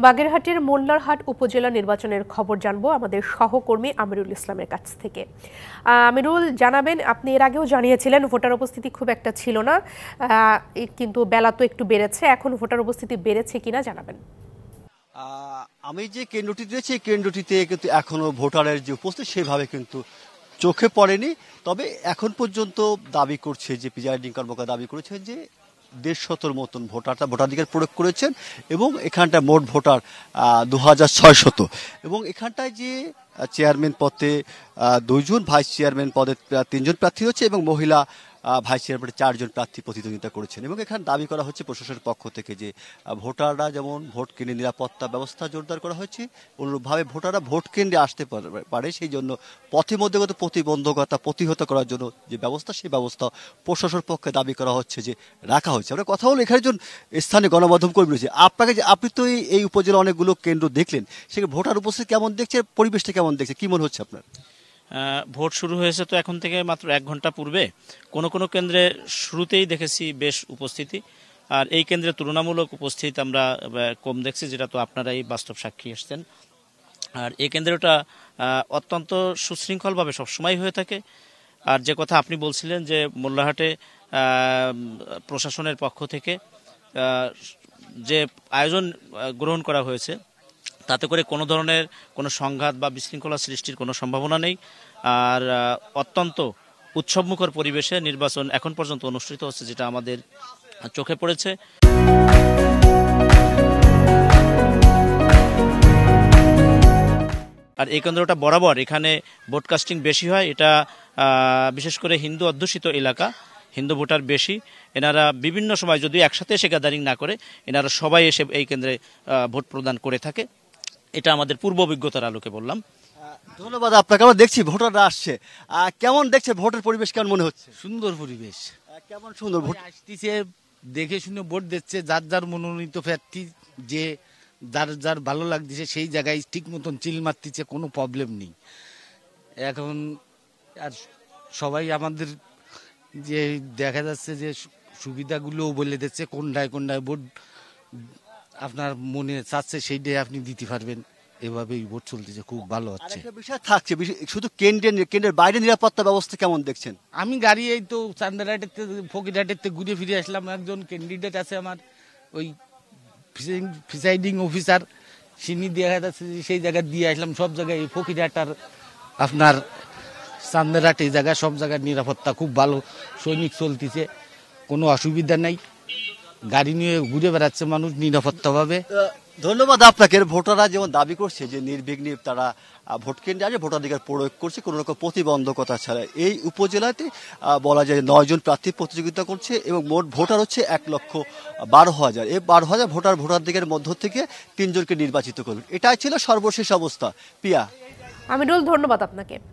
বাগেরহাটের মোল্লারহাট উপজেলা নির্বাচনের খবর জানবো আমাদের সহকর্মী আমিরুল ইসলামের কাছ থেকে। আমিরুল, জানাবেন, আপনি এর আগেও জানিয়েছিলেন ভোটার উপস্থিতি খুব একটা ছিল না, কিন্তু বেলা তো একটু বেড়েছে, এখন ভোটার উপস্থিতি বেড়েছে কিনা জানাবেন। আমি যে কেন্দ্রটি দিয়েছি এই কেন্দ্রটিতে কিন্তু এখনো ভোটারের যে উপস্থিতি সেভাবে কিন্তু চোখে পড়েনি। তবে এখন পর্যন্ত দাবি করছে যে প্রিজাইডিং কর্মকর্তা দাবি করেছেন যে 150 মতন ভোটাধিকার প্রয়োগ করেছেন এবং এখানটা মোট ভোটার 2600। এবং এখানটায় যে চেয়ারম্যান পদে 2 জন, ভাইস চেয়ারম্যান পদে 3 জন প্রার্থী হচ্ছে এবং মহিলা ভাইস চেয়ারম্যানে 4 জন প্রার্থী প্রতিদ্বন্দ্বিতা করেছেন। এবং এখানে দাবি করা হচ্ছে প্রশাসনের পক্ষ থেকে যে ভোটাররা যেমন ভোট কেন্দ্রে নিরাপত্তা ব্যবস্থা জোরদার করা হয়েছে, অনুরূপভাবে ভোটাররা ভোট কেন্দ্রে আসতে পারে সেই জন্য পথে মধ্যগত প্রতিবন্ধকতা প্রতিহত করার জন্য যে ব্যবস্থা, সেই ব্যবস্থা প্রশাসনের পক্ষে দাবি করা হচ্ছে যে রাখা হয়েছে। আমরা কথা হলো এখানে একজন স্থানীয় গণমাধ্যম কর্মী রয়েছে, আপনি তো এই উপজেলা অনেকগুলো কেন্দ্র দেখলেন, সেখানে ভোটার উপস্থিতি কেমন দেখছে, পরিবেশটা কেমন দেখছে, কি মনে হচ্ছে আপনার? ভোট শুরু হয়েছে তো এখন থেকে মাত্র 1 ঘন্টা পূর্বে। কোনো কেন্দ্রে শুরুতেই দেখেছি বেশ উপস্থিতি, আর এই কেন্দ্রে তুলনামূলক উপস্থিত আমরা কম দেখছি, যেটা তো আপনারাই বাস্তব সাক্ষী এসছেন। আর এই কেন্দ্রটা অত্যন্ত সুশৃঙ্খলভাবে সবসময় হয়ে থাকে। আর যে কথা আপনি বলছিলেন যে মোল্লারহাটে প্রশাসনের পক্ষ থেকে যে আয়োজন গ্রহণ করা হয়েছে, তাতে করে কোনো ধরনের কোনো সংঘাত বা বিশৃঙ্খলা সৃষ্টির কোনো সম্ভাবনা নেই। আর অত্যন্ত উৎসবমুখর পরিবেশে নির্বাচন এখন পর্যন্ত অনুষ্ঠিত হচ্ছে, যেটা আমাদের চোখে পড়েছে। আর এই কেন্দ্রটা বরাবর এখানে ভোটকাস্টিং বেশি হয়, এটা বিশেষ করে হিন্দু অধ্যুষিত এলাকা, হিন্দু ভোটার বেশি। এনারা বিভিন্ন সময় যদি একসাথে এসে গ্যাদারিং না করে, এনারা সবাই এসে এই কেন্দ্রে ভোট প্রদান করে থাকে। এটা আমাদের পূর্ব অভিজ্ঞতার আলোকে বললাম। ধন্যবাদ আপনাকে। আমরা দেখছি ভোটাররা আসছে, কেমন দেখছে ভোটের পরিবেশ, কেমন মনে হচ্ছে? সুন্দর পরিবেশ, কেমন সুন্দর ভোট আসতেছে, দেখে শুনে ভোট দিচ্ছে, যার যার মনোনীত প্রার্থী যে যার ভালো লাগতেছে সেই জায়গায় ঠিক মতন চিল মারতেছে, কোনো প্রবলেম নেই এখন। আর সবাই আমাদের যে দেখা যাচ্ছে যে সুবিধাগুলোও বলে দিচ্ছে, কোনটায় ভোট আপনার মনে চাচ্ছে সেইটাই আপনি দিতে পারবেন। এভাবেই ভোট চলতেছে, খুব ভালো হচ্ছে। একটা বিষয় থাকছে, শুধু কেন্দ্রের বাইরে নিরাপত্তা ব্যবস্থা কেমন দেখছেন? আমি গাড়ি এই তো চান্দারহাটের ফকিরহাটের ঘুরে ফিরে আসলাম। একজন ক্যান্ডিডেট আছে আমার, ওই প্রিসাইডিং অফিসার, তিনি দেখা যাচ্ছে সেই জায়গায় দিয়ে আসলাম। সব জায়গায় ফকিরহাট আর আপনার চান্দারহাট এই জায়গায় সব জায়গায় নিরাপত্তা খুব ভালো, সৈনিক চলতেছে, কোনো অসুবিধা নাই। গাড়ি নিয়ে ঘুরে বেড়াচ্ছে মানুষ নিরাপত্তাভাবে। ধন্যবাদ আপনাকে। ভোটাররা যেমন দাবি করছে যে নির্বিঘ্নে তারা ভোট কেন্দ্রে আসে, ভোটাধিকার প্রয়োগ করছে কোনো রকম প্রতিবন্ধকতা ছাড়া। এই উপজেলাতে বলা যায় 9 জন প্রার্থী প্রতিযোগিতা করছে এবং মোট ভোটার হচ্ছে 1,12,000। এই 12,000 ভোটারদিকের মধ্য থেকে 3 জনকে নির্বাচিত করবেন। এটাই ছিল সর্বশেষ অবস্থা। পিয়া। আমিরুল, ধন্যবাদ আপনাকে।